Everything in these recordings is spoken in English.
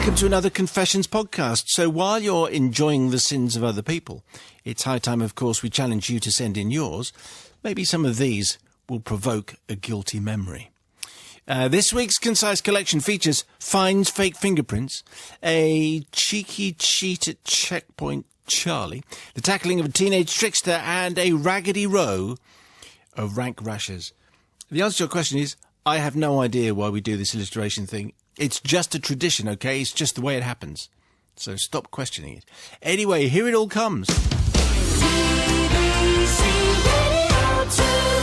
Welcome to another Confessions podcast. So while you're enjoying the sins of other people, it's high time, of course, we challenge you to send in yours. Maybe some of these will provoke a guilty memory. This week's Concise Collection features Fiennes fake fingerprints, a cheeky cheat at Checkpoint Charlie, the tackling of a teenage trickster, and a raggedy row of rank rashers. The answer to your question is, I have no idea why we do this illustration thing. It's just a tradition, okay? It's just the way it happens. So stop questioning it. Anyway, here it all comes.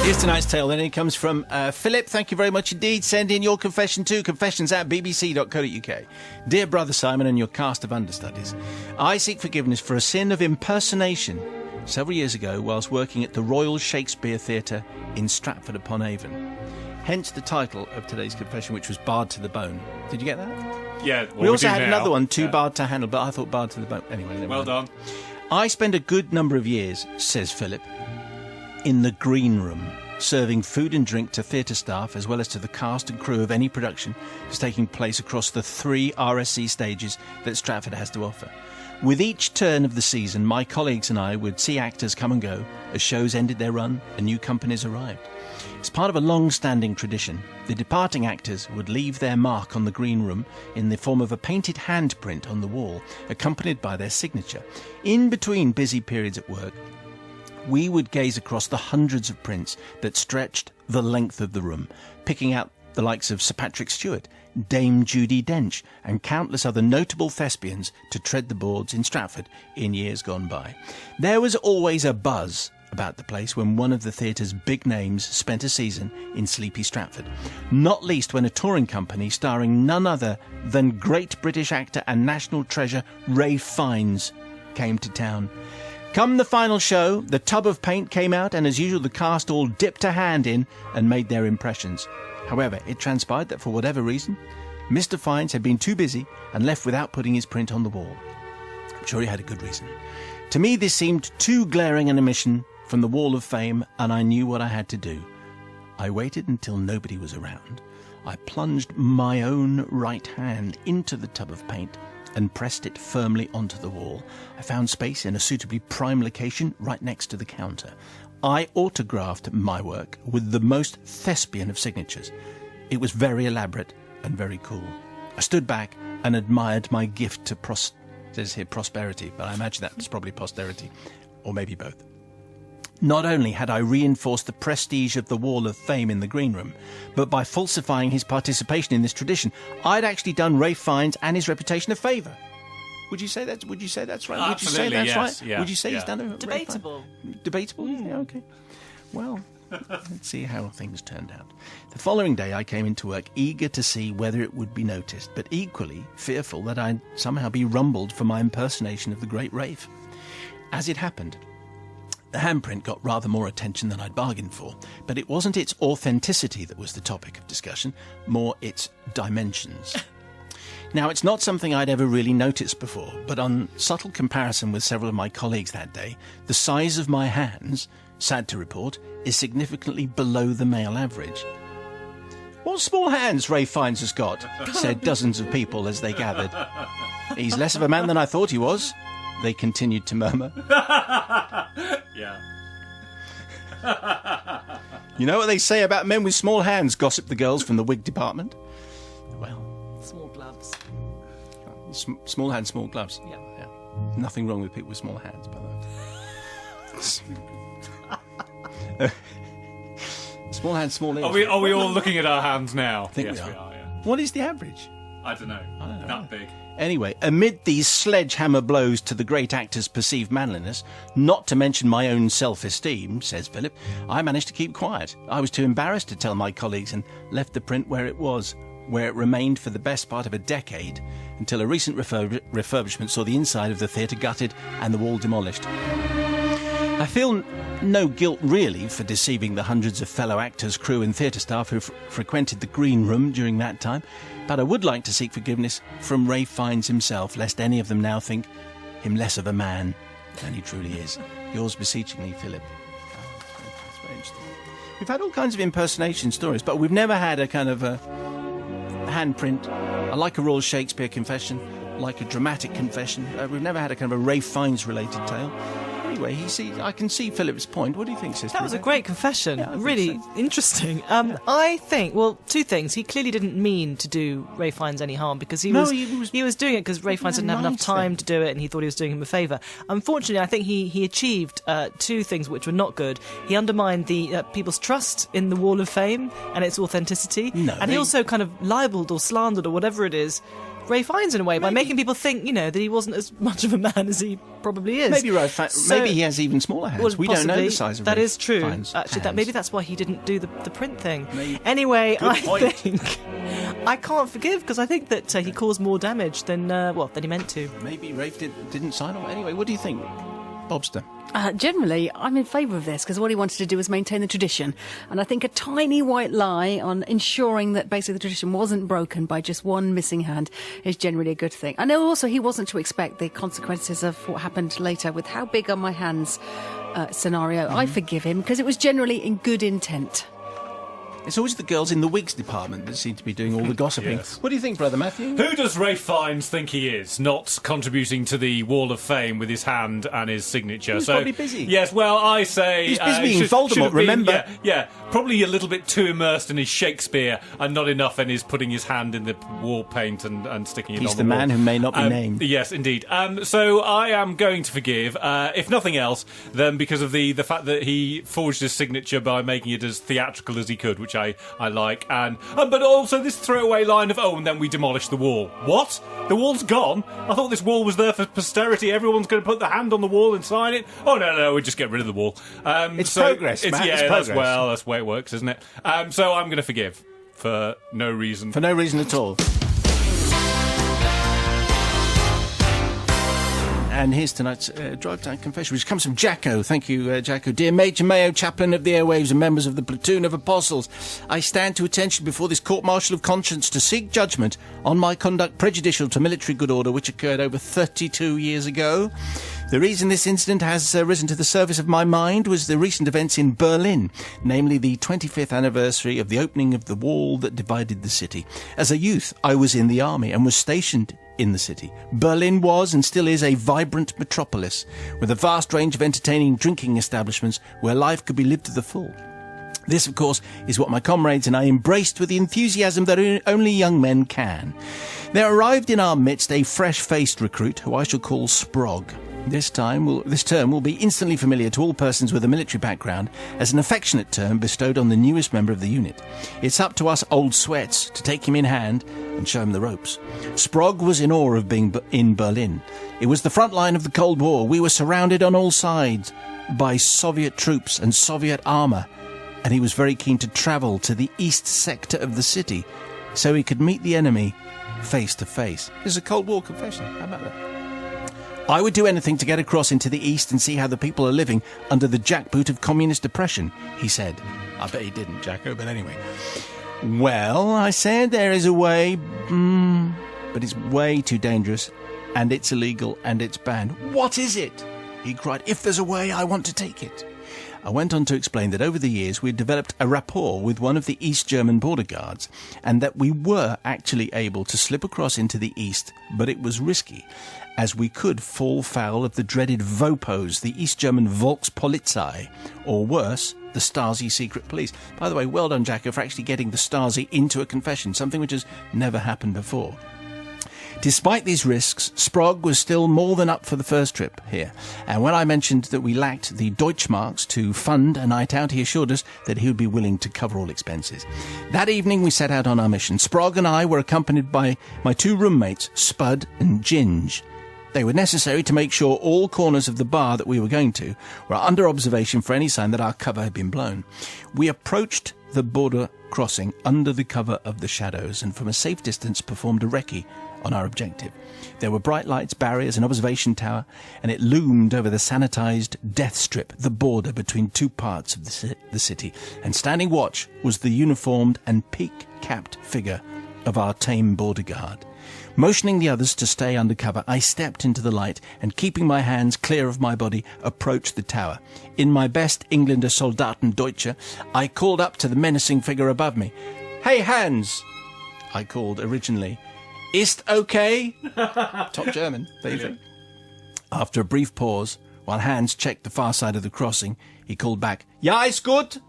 Here's tonight's tale. Then it comes from Philip. Thank you very much indeed. Send in your confession to confessions@bbc.co.uk. Dear brother Simon and your cast of understudies, I seek forgiveness for a sin of impersonation several years ago whilst working at the Royal Shakespeare Theatre in Stratford-upon-Avon. Hence the title of today's confession, which was Barred to the Bone. Did you get that? Yeah. We also had another one, Too Barred to Handle, but I thought Barred to the Bone. Anyway, well done. I spent a good number of years, says Philip, in the green room, serving food and drink to theatre staff as well as to the cast and crew of any production that's taking place across the 3 RSC stages that Stratford has to offer. With each turn of the season, my colleagues and I would see actors come and go as shows ended their run and new companies arrived. As part of a long-standing tradition, the departing actors would leave their mark on the green room in the form of a painted handprint on the wall, accompanied by their signature. In between busy periods at work, we would gaze across the hundreds of prints that stretched the length of the room, picking out the likes of Sir Patrick Stewart, Dame Judi Dench, and countless other notable thespians to tread the boards in Stratford in years gone by. There was always a buzz about the place when one of the theatre's big names spent a season in sleepy Stratford, not least when a touring company starring none other than great British actor and national treasure Ralph Fiennes came to town. Come the final show, the tub of paint came out, and as usual the cast all dipped a hand in and made their impressions. However, it transpired that for whatever reason, Mr. Fiennes had been too busy and left without putting his print on the wall. I'm sure he had a good reason. To me, this seemed too glaring an omission from the Wall of Fame, and I knew what I had to do. I waited until nobody was around. I plunged my own right hand into the tub of paint and pressed it firmly onto the wall. I found space in a suitably prime location right next to the counter. I autographed my work with the most thespian of signatures. It was very elaborate and very cool. I stood back and admired my gift to says here prosperity, but I imagine that was probably posterity, or maybe both. Not only had I reinforced the prestige of the Wall of Fame in the green room, but by falsifying his participation in this tradition, I'd actually done Ralph Fiennes and his reputation a favour. Would you say that's right? Absolutely, Would you say that's yes, right? yeah, Would you say he's done a Debatable. Debatable? Yeah, okay. Well, let's see how things turned out. The following day I came into work eager to see whether it would be noticed, but equally fearful that I'd somehow be rumbled for my impersonation of the great Ralph. As it happened, the handprint got rather more attention than I'd bargained for, but it wasn't its authenticity that was the topic of discussion, more its dimensions. Now, it's not something I'd ever really noticed before, but on subtle comparison with several of my colleagues that day, the size of my hands, sad to report, is significantly below the male average. "What small hands Ralph Fiennes has got," said dozens of people as they gathered. "He's less of a man than I thought he was," they continued to murmur. Yeah. "You know what they say about men with small hands," gossiped the girls from the wig department. Well, Small gloves. small hands, small gloves. Yeah. Nothing wrong with people with small hands, by the way. Small hands, small ears. Are we all looking at our hands now? I think yes, we we are. Yeah. What is the average? I don't know. That big. Anyway, amid these sledgehammer blows to the great actor's perceived manliness, not to mention my own self-esteem, says Philip, I managed to keep quiet. I was too embarrassed to tell my colleagues and left the print where it was, where it remained for the best part of a decade, until a recent refurbishment saw the inside of the theatre gutted and the wall demolished. I feel no guilt, really, for deceiving the hundreds of fellow actors, crew and theatre staff who frequented the green room during that time, but I would like to seek forgiveness from Ralph Fiennes himself, lest any of them now think him less of a man than he truly is. Yours beseechingly, Philip. That's very interesting. We've had all kinds of impersonation stories, but we've never had a kind of a handprint. I like a Royal Shakespeare confession, like a dramatic confession. We've never had a kind of a Ralph Fiennes related tale. Anyway, I can see Philip's point. What do you think, sister? That was a great confession. Yeah, really interesting. I think, well, two things. He clearly didn't mean to do Ray Fiennes any harm because he was doing it because Ray Fiennes didn't have enough time to do it and he thought he was doing him a favour. Unfortunately, I think he achieved two things which were not good. He undermined the people's trust in the Wall of Fame and its authenticity. He also kind of libelled or slandered or whatever it is Ray Fiennes in a way by making people think, that he wasn't as much of a man as he probably is. Maybe he has even smaller hands. We don't know the size of Ray That is true. Fiennes' Actually, maybe that's why he didn't do the print thing. Maybe. Anyway, I think I can't forgive because I think that he caused more damage than he meant to. Maybe Rafe didn't sign off. Anyway, what do you think, Bobster? Generally, I'm in favour of this because what he wanted to do was maintain the tradition. And I think a tiny white lie on ensuring that basically the tradition wasn't broken by just one missing hand is generally a good thing. I know also he wasn't to expect the consequences of what happened later with how big are my hands scenario. I forgive him because it was generally in good intent. It's always the girls in the wigs department that seem to be doing all the gossiping. Yes. What do you think, Brother Matthew? Who does Ray Fiennes think he is? Not contributing to the Wall of Fame with his hand and his signature. He's probably busy. Yes, well, I say... He's busy being Voldemort, remember? Yeah, probably a little bit too immersed in his Shakespeare and not enough in his putting his hand in the wall paint and sticking it on the wall. He's the man who may not be named. Yes, indeed. So I am going to forgive, if nothing else, then because of the fact that he forged his signature by making it as theatrical as he could, which I like. But also this throwaway line of, and then we demolished the wall. What? The wall's gone? I thought this wall was there for posterity. Everyone's going to put their hand on the wall and sign it. Oh, no, we just get rid of the wall. It's progress, Matt. Yeah, it's progress. That's the way it works, isn't it? So I'm going to forgive for no reason. For no reason at all. And here's tonight's Drive Time Confession, which comes from Jacko. Thank you, Jacko. Dear Major Mayo, Chaplain of the Airwaves and members of the Platoon of Apostles, I stand to attention before this court-martial of conscience to seek judgment on my conduct prejudicial to military good order, which occurred over 32 years ago. The reason this incident has risen to the surface of my mind was the recent events in Berlin, namely the 25th anniversary of the opening of the wall that divided the city. As a youth, I was in the army and was stationed in the city. Berlin was and still is a vibrant metropolis with a vast range of entertaining drinking establishments where life could be lived to the full. This, of course, is what my comrades and I embraced with the enthusiasm that only young men can. There arrived in our midst a fresh-faced recruit who I shall call Sprog. This term will be instantly familiar to all persons with a military background as an affectionate term bestowed on the newest member of the unit. It's up to us old sweats to take him in hand and show him the ropes. Sprog was in awe of being in Berlin. It was the front line of the Cold War. We were surrounded on all sides by Soviet troops and Soviet armour, and he was very keen to travel to the east sector of the city so he could meet the enemy face to face. This is a Cold War confession. How about that? I would do anything to get across into the east and see how the people are living under the jackboot of communist oppression, he said. I bet he didn't, Jacko, but anyway. Well, I said, there is a way, but it's way too dangerous, and it's illegal, and it's banned. What is it? He cried. If there's a way, I want to take it. I went on to explain that over the years we had developed a rapport with one of the East German border guards, and that we were actually able to slip across into the east, but it was risky, as we could fall foul of the dreaded VOPOs, the East German Volkspolizei, or worse, the Stasi secret police. By the way, well done, Jacko, for actually getting the Stasi into a confession, something which has never happened before. Despite these risks, Sprog was still more than up for the first trip here, and when I mentioned that we lacked the Deutschmarks to fund a night out, he assured us that he would be willing to cover all expenses. That evening we set out on our mission. Sprog and I were accompanied by my two roommates, Spud and Ginge. They were necessary to make sure all corners of the bar that we were going to were under observation for any sign that our cover had been blown. We approached the border crossing under the cover of the shadows and from a safe distance performed a recce on our objective. There were bright lights, barriers, an observation tower, and it loomed over the sanitized death strip, the border between two parts of the city. And standing watch was the uniformed and peak-capped figure of our tame border guard. Motioning the others to stay under cover, I stepped into the light and, keeping my hands clear of my body, approached the tower. In my best Engländer Soldaten Deutsche, I called up to the menacing figure above me. "Hey, Hans! I called originally, "Ist okay?" Top German, baby. After a brief pause, while Hans checked the far side of the crossing, he called back, "Ja, ist gut."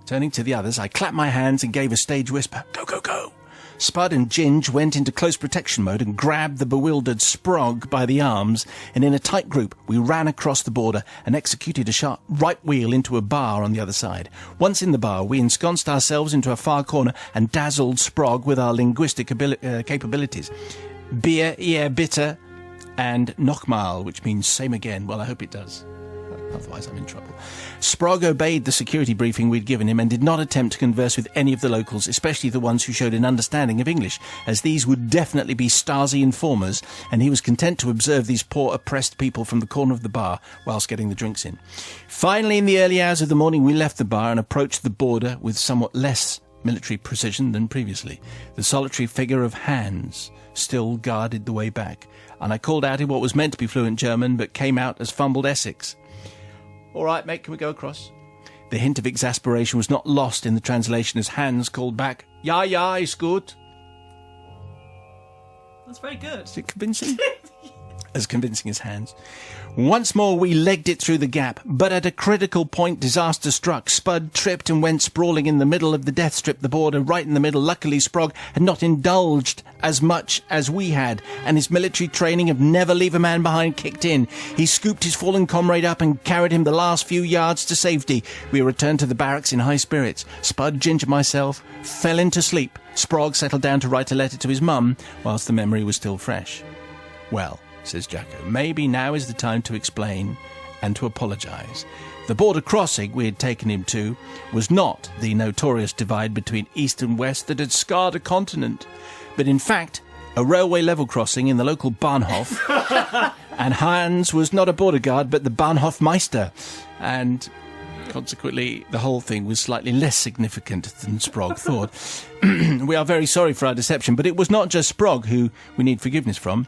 Turning to the others, I clapped my hands and gave a stage whisper, "Go, go, go." Spud and Ginge went into close protection mode and grabbed the bewildered Sprog by the arms, and in a tight group we ran across the border and executed a sharp right wheel into a bar on the other side. Once in the bar, we ensconced ourselves into a far corner and dazzled Sprog with our linguistic capabilities. Bier, eher bitter, and nochmal, which means same again. Well, I hope it does. Otherwise, I'm in trouble. Sprog obeyed the security briefing we'd given him and did not attempt to converse with any of the locals, especially the ones who showed an understanding of English, as these would definitely be Stasi informers, and he was content to observe these poor, oppressed people from the corner of the bar whilst getting the drinks in. Finally, in the early hours of the morning, we left the bar and approached the border with somewhat less military precision than previously. The solitary figure of Hans still guarded the way back, and I called out in what was meant to be fluent German, but came out as fumbled Essex. "All right, mate, can we go across?" The hint of exasperation was not lost in the translation as Hans called back, "Ja, ja, ist gut." That's very good. Is it convincing? As convincing as Hans. Once more we legged it through the gap, but at a critical point disaster struck. Spud tripped and went sprawling in the middle of the death strip, the border right in the middle. Luckily Sprog had not indulged as much as we had, and his military training of never leave a man behind kicked in. He scooped his fallen comrade up and carried him the last few yards to safety. We returned to the barracks in high spirits. Spud, Ginger, myself fell into sleep. Sprog settled down to write a letter to his mum whilst the memory was still fresh. "Well," says Jacko, "maybe now is the time to explain and to apologise. The border crossing we had taken him to was not the notorious divide between East and West that had scarred a continent, but in fact a railway level crossing in the local Bahnhof, and Hans was not a border guard but the Bahnhofmeister, and consequently the whole thing was slightly less significant than Sprog thought. We are very sorry for our deception, but it was not just Sprog who we need forgiveness from.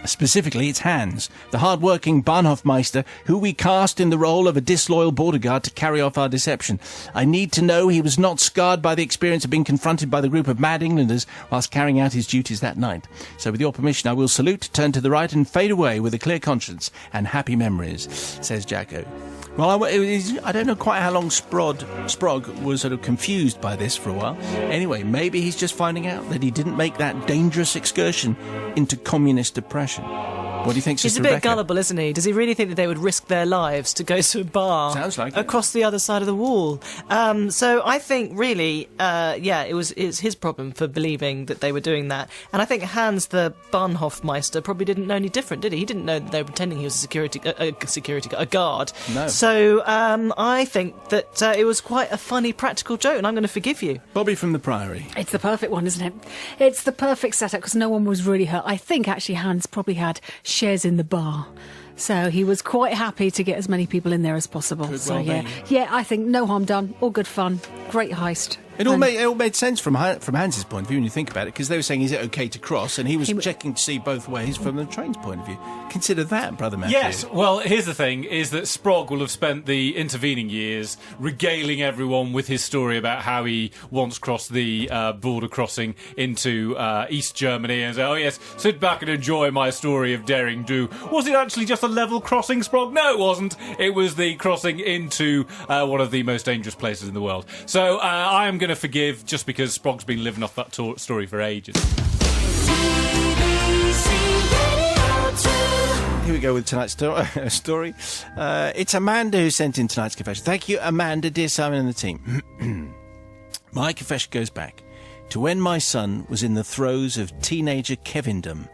Specifically, it's Hans, the hard-working Bahnhofmeister, who we cast in the role of a disloyal border guard to carry off our deception. I need to know he was not scarred by the experience of being confronted by the group of mad Englanders whilst carrying out his duties that night. So with your permission, I will salute, turn to the right and fade away with a clear conscience and happy memories," says Jacko. Well, I don't know quite how long Sprog was sort of confused by this for a while. Anyway, maybe he's just finding out that he didn't make that dangerous excursion into communist oppression. What do you think, Sister He's a bit Rebecca? gullible, isn't he? Does he really think that they would risk their lives to go to a bar Sounds like it. across the other side of the wall? So I think really, it's his problem for believing that they were doing that. And I think Hans, the Bahnhofmeister, probably didn't know any different, did he? He didn't know that they were pretending he was a guard. No. So I think that it was quite a funny practical joke, and I'm going to forgive you. Bobby from the Priory. It's the perfect one, isn't it? It's the perfect setup because no one was really hurt. I think actually Hans probably had shares in the bar. So he was quite happy to get as many people in there as possible. Yeah, I think no harm done, all good fun, great heist. It all made sense from Hans's point of view when you think about it, because they were saying, is it okay to cross? And he was checking to see both ways from the train's point of view. Consider that, Brother Matthew. Yes, well, here's the thing, is that Sprog will have spent the intervening years regaling everyone with his story about how he once crossed the border crossing into East Germany and say, "Oh yes, sit back and enjoy my story of daring do." Was it actually just a level crossing, Sprog? No, it wasn't. It was the crossing into one of the most dangerous places in the world. So I am going to forgive, just because Sprog's been living off that story for ages. Here we go with tonight's story. It's Amanda who sent in tonight's confession. Thank you, Amanda, dear Simon and the team. My confession goes back to when my son was in the throes of teenager Kevindom,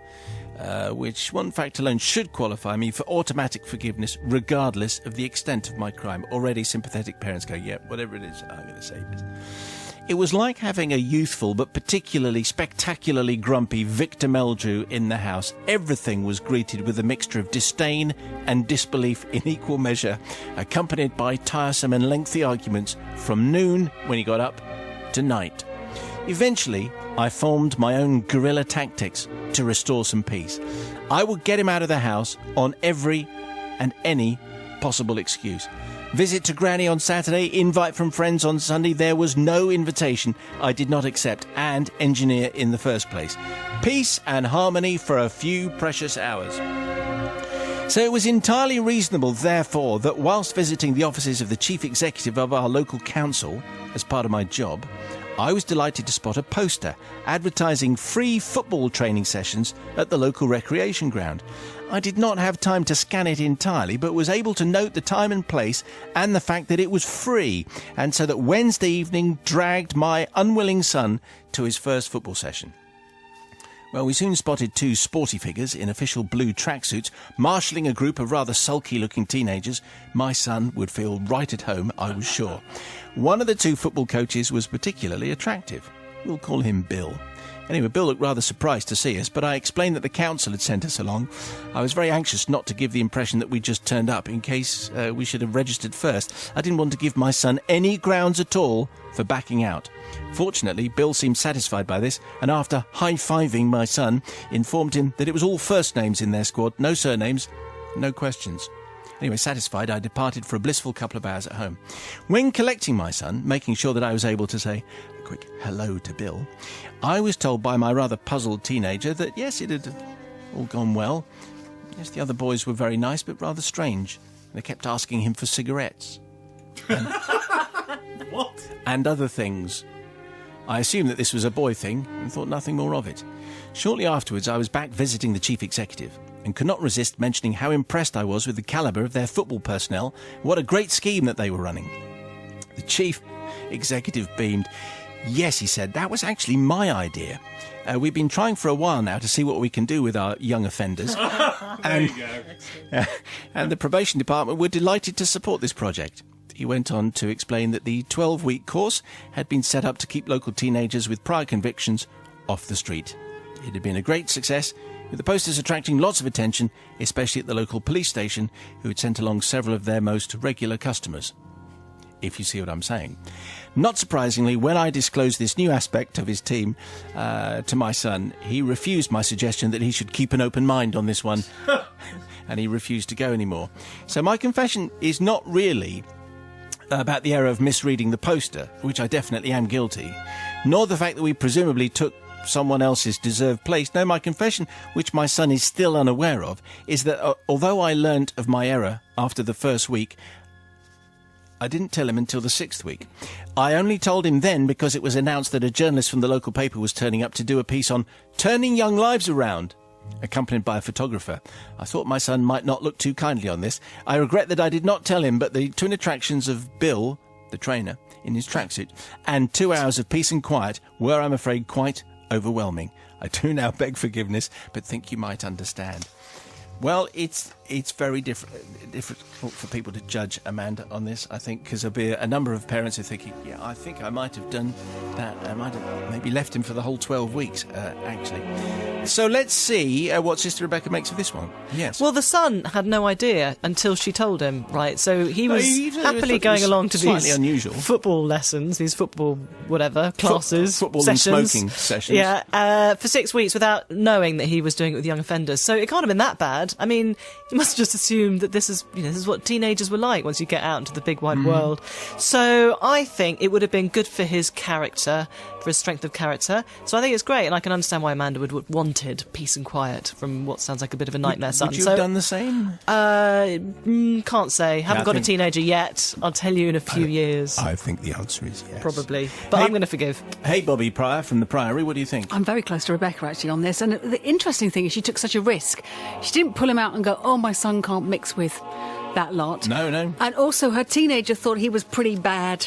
which one fact alone should qualify me for automatic forgiveness regardless of the extent of my crime. Already sympathetic parents go, yeah, whatever it is, I'm going to say this. It was like having a youthful but particularly spectacularly grumpy Victor Meldrew in the house. Everything was greeted with a mixture of disdain and disbelief in equal measure, accompanied by tiresome and lengthy arguments from noon, when he got up, to night. Eventually, I formed my own guerrilla tactics to restore some peace. I would get him out of the house on every and any possible excuse. Visit to Granny on Saturday, invite from friends on Sunday. There was no invitation I did not accept and engineer in the first place. Peace and harmony for a few precious hours. So it was entirely reasonable, therefore, that whilst visiting the offices of the chief executive of our local council as part of my job, I was delighted to spot a poster advertising free football training sessions at the local recreation ground. I did not have time to scan it entirely, but was able to note the time and place and the fact that it was free, and so that Wednesday evening dragged my unwilling son to his first football session. Well, we soon spotted two sporty figures in official blue tracksuits marshalling a group of rather sulky-looking teenagers. My son would feel right at home, I was sure. One of the two football coaches was particularly attractive. We'll call him Bill. Anyway, Bill looked rather surprised to see us, but I explained that the council had sent us along. I was very anxious not to give the impression that we'd just turned up in case we should have registered first. I didn't want to give my son any grounds at all for backing out. Fortunately, Bill seemed satisfied by this, and after high-fiving my son, informed him that it was all first names in their squad, no surnames, no questions. Anyway, satisfied, I departed for a blissful couple of hours at home. When collecting my son, making sure that I was able to say a quick hello to Bill, I was told by my rather puzzled teenager that, yes, it had all gone well. Yes, the other boys were very nice, but rather strange. They kept asking him for cigarettes. What? And other things. I assumed that this was a boy thing and thought nothing more of it. Shortly afterwards, I was back visiting the chief executive and could not resist mentioning how impressed I was with the calibre of their football personnel. What a great scheme that they were running. The chief executive beamed. Yes, he said, that was actually my idea. We've been trying for a while now to see what we can do with our young offenders. There you go. And the probation department were delighted to support this project. He went on to explain that the 12-week course had been set up to keep local teenagers with prior convictions off the street. It had been a great success, with the posters attracting lots of attention, especially at the local police station, who had sent along several of their most regular customers. If you see what I'm saying. Not surprisingly, when I disclosed this new aspect of his team to my son, he refused my suggestion that he should keep an open mind on this one, and he refused to go anymore. So my confession is not really about the error of misreading the poster, which I definitely am guilty, nor the fact that we presumably took someone else's deserved place. No, my confession, which my son is still unaware of, is that although I learnt of my error after the first week, I didn't tell him until the 6th week. I only told him then because it was announced that a journalist from the local paper was turning up to do a piece on turning young lives around, accompanied by a photographer. I thought my son might not look too kindly on this. I regret that I did not tell him, but the twin attractions of Bill, the trainer, in his tracksuit, and 2 hours of peace and quiet were, I'm afraid, quite overwhelming. I do now beg forgiveness, but think you might understand. Well, it's very difficult for people to judge Amanda on this, I think, because there'll be a number of parents who are thinking, yeah, I think I might have done that. I might have maybe left him for the whole 12 weeks, actually. So let's see what Sister Rebecca makes of this one. Yes. Well, the son had no idea until she told him, right? So he was happily going along to these unusual football lessons, these football whatever classes, football sessions. and smoking sessions. Yeah, for 6 weeks without knowing that he was doing it with young offenders. So it can't have been that bad. I mean, you must have just assumed that this is what teenagers were like once you get out into the big wide world. So I think it would have been good for his character, for his strength of character. So I think it's great, and I can understand why Amanda would wanted peace and quiet from what sounds like a bit of a nightmare son. Would you have done the same? Can't say. Haven't got a teenager yet. I'll tell you in a few years. I think the answer is yes. Probably. But I'm going to forgive. Hey, Bobby Pryor from the Priory, what do you think? I'm very close to Rebecca, actually, on this. And the interesting thing is she took such a risk. She didn't pull him out and go, oh, my son can't mix with that lot. No. And also her teenager thought he was pretty bad.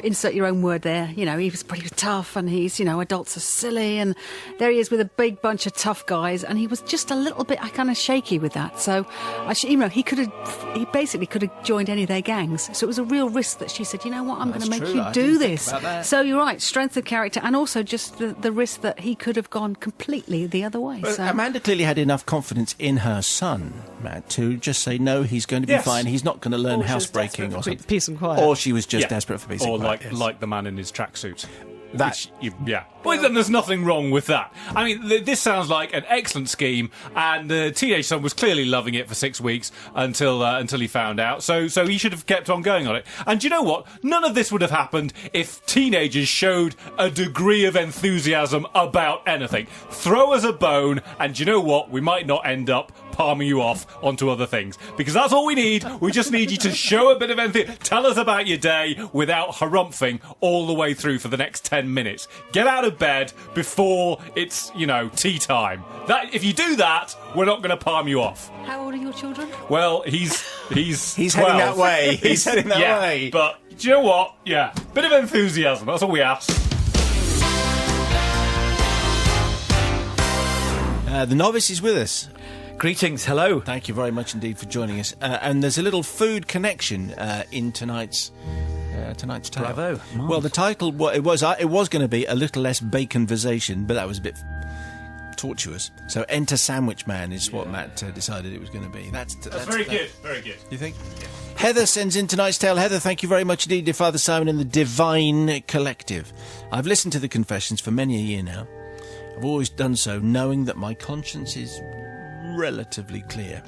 Insert your own word there. You know, he was pretty tough, and he's, adults are silly, and there he is with a big bunch of tough guys, and he was just a little bit kind of shaky with that. So, he basically could have joined any of their gangs. So it was a real risk that she said, you know what, I'm going to make you do this. So you're right, strength of character, and also just the risk that he could have gone completely the other way. So Amanda clearly had enough confidence in her son, Matt, to just say, no, he's going to be fine. He's not going to learn housebreaking or something. Peace and quiet. Or she was just desperate for peace and quiet. Or like the man in his tracksuit. Well, then there's nothing wrong with that. I mean, this sounds like an excellent scheme, and the teenage son was clearly loving it for 6 weeks until he found out. So he should have kept on going on it. And do you know what? None of this would have happened if teenagers showed a degree of enthusiasm about anything. Throw us a bone, and do you know what? We might not end up palming you off onto other things, because that's all we need. We just need you to show a bit of enthusiasm. Tell us about your day without harumphing all the way through for the next 10 minutes. Get out of bed before it's, tea time. That if you do that, we're not going to palm you off. How old are your children? Well, he's 12. Heading that way. He's heading that way. But do you know what? Yeah, bit of enthusiasm. That's all we ask. The novice is with us. Greetings, hello. Thank you very much indeed for joining us. And there's a little food connection in tonight's tale. Bravo. Well, the title it was going to be A Little Less Baconversation, but that was a bit tortuous. So Enter Sandwich Man is what Matt decided it was going to be. That's very good. Very good. You think? Yeah. Heather sends in tonight's tale. Heather, thank you very much indeed, dear Father Simon and the Divine Collective. I've listened to the confessions for many a year now. I've always done so knowing that my conscience is relatively clear.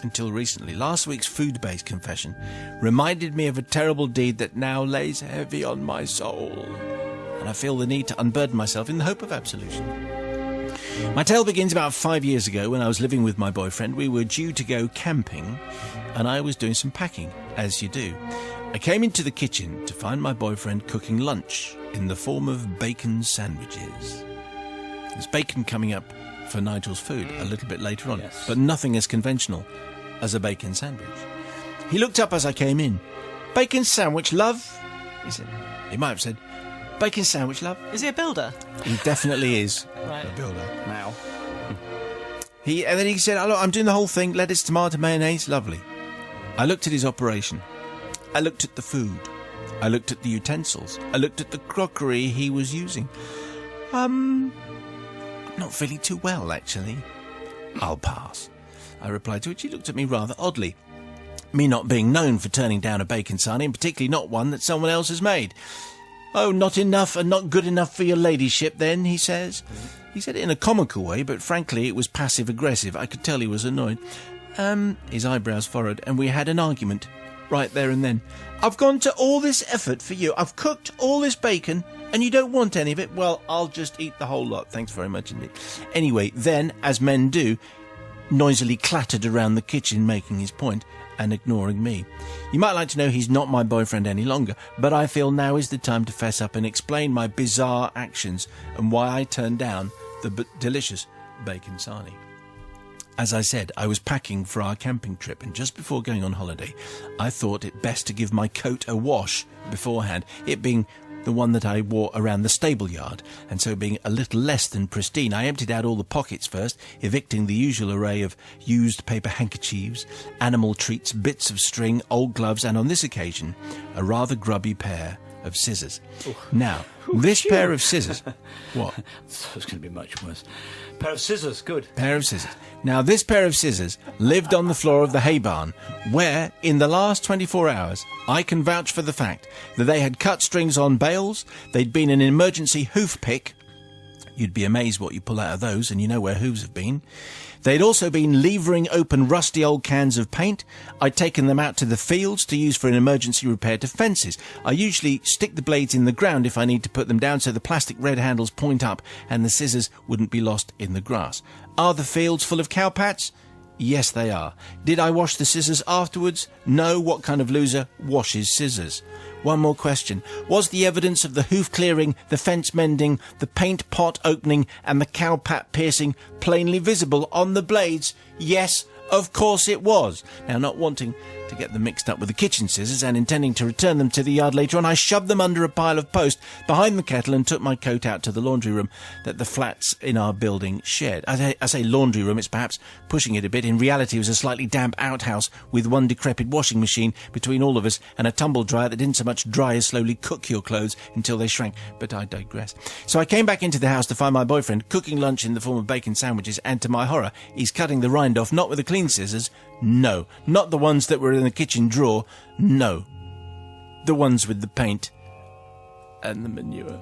Until recently, last week's food-based confession reminded me of a terrible deed that now lays heavy on my soul, and I feel the need to unburden myself in the hope of absolution. My tale begins about 5 years ago when I was living with my boyfriend. We were due to go camping, and I was doing some packing, as you do. I came into the kitchen to find my boyfriend cooking lunch in the form of bacon sandwiches. There's bacon coming up for Nigel's food a little bit later on, yes. but nothing as conventional as a bacon sandwich. He looked up as I came in. "Bacon sandwich, love?" he said. He might have said, "Bacon sandwich, love?" Is he a builder? He definitely is Right. a builder. Now. And then he said, "Oh, look, I'm doing the whole thing, lettuce, tomato, mayonnaise, lovely." I looked at his operation. I looked at the food. I looked at the utensils. I looked at the crockery he was using. Not feeling too well, actually. "I'll pass," I replied, to which he looked at me rather oddly. Me not being known for turning down a bacon sarnie, and particularly not one that someone else has made. "Oh, not enough and not good enough for your ladyship, then," he says. He said it in a comical way, but frankly it was passive-aggressive. I could tell he was annoyed. His eyebrows furrowed, and we had an argument right there and then. "I've gone to all this effort for you. I've cooked all this bacon, and you don't want any of it? Well, I'll just eat the whole lot. Thanks very much indeed." Anyway, then, as men do, noisily clattered around the kitchen making his point and ignoring me. You might like to know he's not my boyfriend any longer, but I feel now is the time to fess up and explain my bizarre actions and why I turned down the delicious bacon sarnie. As I said, I was packing for our camping trip, and just before going on holiday, I thought it best to give my coat a wash beforehand, it being the one that I wore around the stable yard, and so being a little less than pristine. I emptied out all the pockets first, evicting the usual array of used paper handkerchiefs, animal treats, bits of string, old gloves, and on this occasion, a rather grubby pair of scissors. Now, this pair of scissors... What? It's going to be much worse. Pair of scissors, good. Pair of scissors. Now, this pair of scissors lived on the floor of the hay barn, where, in the last 24 hours, I can vouch for the fact that they had cut strings on bales, they'd been an emergency hoof pick. You'd be amazed what you pull out of those, and you know where hooves have been. They'd also been levering open rusty old cans of paint. I'd taken them out to the fields to use for an emergency repair to fences. I usually stick the blades in the ground if I need to put them down so the plastic red handles point up and the scissors wouldn't be lost in the grass. Are the fields full of cowpats? Yes, they are. Did I wash the scissors afterwards? No. What kind of loser washes scissors? One more question. Was the evidence of the hoof clearing, the fence mending, the paint pot opening and the cowpat piercing plainly visible on the blades? Yes, of course it was. Now, not wanting to get them mixed up with the kitchen scissors and intending to return them to the yard later on, I shoved them under a pile of post behind the kettle and took my coat out to the laundry room that the flats in our building shared. I say laundry room, it's perhaps pushing it a bit. In reality, it was a slightly damp outhouse with one decrepit washing machine between all of us and a tumble dryer that didn't so much dry as slowly cook your clothes until they shrank. But I digress. So I came back into the house to find my boyfriend cooking lunch in the form of bacon sandwiches, and to my horror, he's cutting the rind off, not with a clean scissors. No, not the ones that were in the kitchen drawer. No, the ones with the paint and the manure.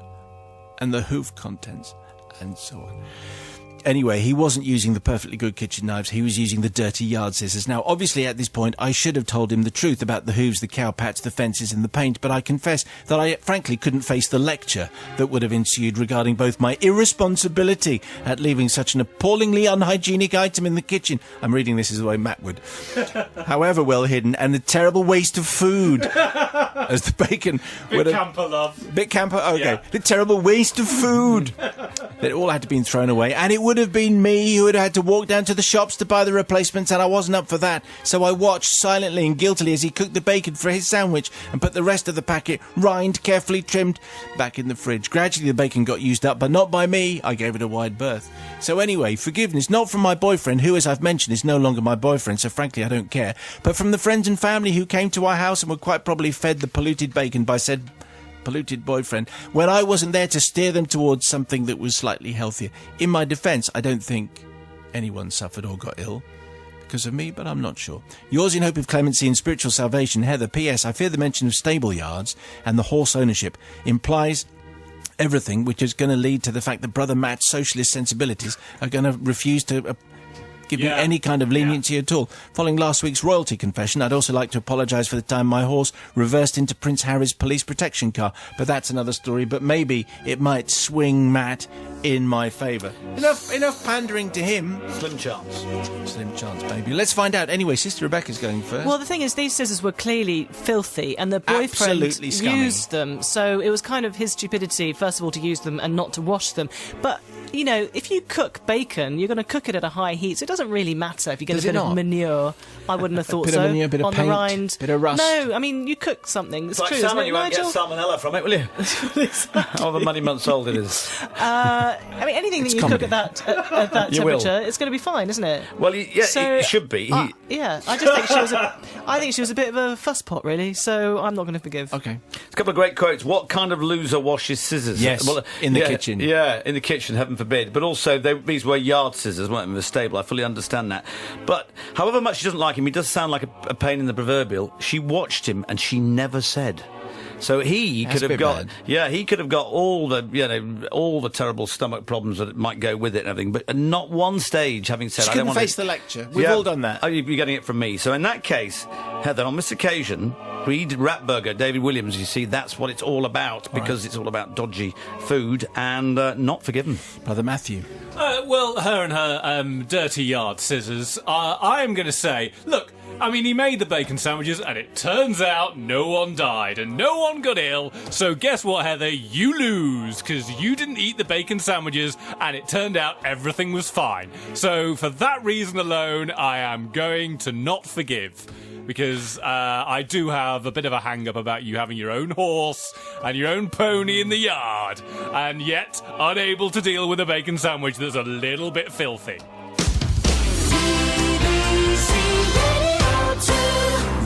and the hoof contents, and so on. Anyway, he wasn't using the perfectly good kitchen knives, he was using the dirty yard scissors. Now, obviously, at this point, I should have told him the truth about the hooves, the cow patch, the fences and the paint, but I confess that I frankly couldn't face the lecture that would have ensued regarding both my irresponsibility at leaving such an appallingly unhygienic item in the kitchen. I'm reading this as the way Matt would. However well hidden, and the terrible waste of food. As the bacon would have... Camper love. Bit camper? Okay. Yeah. The terrible waste of food. That all had to be thrown away, and it would have been me who had had to walk down to the shops to buy the replacements, and I wasn't up for that. So I watched silently and guiltily as he cooked the bacon for his sandwich and put the rest of the packet, rind, carefully trimmed, back in the fridge. Gradually the bacon got used up, but not by me. I gave it a wide berth. So anyway, forgiveness, not from my boyfriend, who, as I've mentioned, is no longer my boyfriend, so frankly I don't care, but from the friends and family who came to our house and were quite probably fed the polluted bacon by said polluted boyfriend when I wasn't there to steer them towards something that was slightly healthier. In my defence, I don't think anyone suffered or got ill because of me, but I'm not sure. Yours in hope of clemency and spiritual salvation, Heather. P.S. I fear the mention of stable yards and the horse ownership implies everything, which is going to lead to the fact that Brother Matt's socialist sensibilities are going to refuse to give me any kind of leniency at all. Following last week's royalty confession, I'd also like to apologise for the time my horse reversed into Prince Harry's police protection car, but that's another story. But maybe it might swing Matt in my favour. Enough pandering to him. Slim chance, Baby. Let's find out. Anyway, Sister Rebecca's going first. Well, the thing is, these scissors were clearly filthy, and the boyfriend Absolutely scummy. used them, so it was kind of his stupidity, first of all, to use them and not to wash them. But, you know, if you cook bacon, you're going to cook it at a high heat, so it doesn't really matter if you get a bit of manure. I wouldn't have thought bit so. Of manure, bit of on paint, the rind. bit of rust. No, I mean, you cook something. It's Like true, salmon, isn't it, you won't get Nigel? salmonella from it, will you? However many months old it is. I mean, anything that you cook at that You will. temperature, it's going to be fine, isn't it? Well, it should be. Yeah, I just think she was a bit of a fusspot, really. So I'm not going to forgive. Okay. A couple of great quotes. What kind of loser washes scissors? Yes, in the kitchen. Yeah, in the kitchen, heaven forbid. But also, these were yard scissors, weren't they, in the stable. I fully understand that. But however much she doesn't like him, he does sound like a pain in the proverbial. She watched him and she never said. So he could have got, he could have got all the terrible stomach problems that might go with it and everything. But at not one stage having said, She I don't couldn't want face the lecture. We've all done that. Oh, you're getting it from me. So in that case, Heather, on this occasion, read Ratburger, David Williams. You see, that's what it's all about, because it's all about dodgy food and not forgiven. Brother Matthew. Well, her and her dirty yard scissors. I am going to say, look, I mean, he made the bacon sandwiches, and it turns out no one died and no one got ill. So guess what, Heather? You lose, because you didn't eat the bacon sandwiches, and it turned out everything was fine. So for that reason alone, I am going to not forgive. Because I do have a bit of a hang-up about you having your own horse and your own pony in the yard, and yet unable to deal with a bacon sandwich that's a little bit filthy.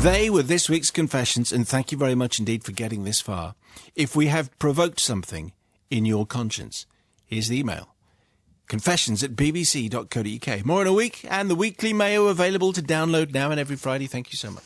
They were this week's confessions, and thank you very much indeed for getting this far. If we have provoked something in your conscience, here's the email. confessions@bbc.co.uk. More in a week, and the Weekly Mayo available to download now and every Friday. Thank you so much.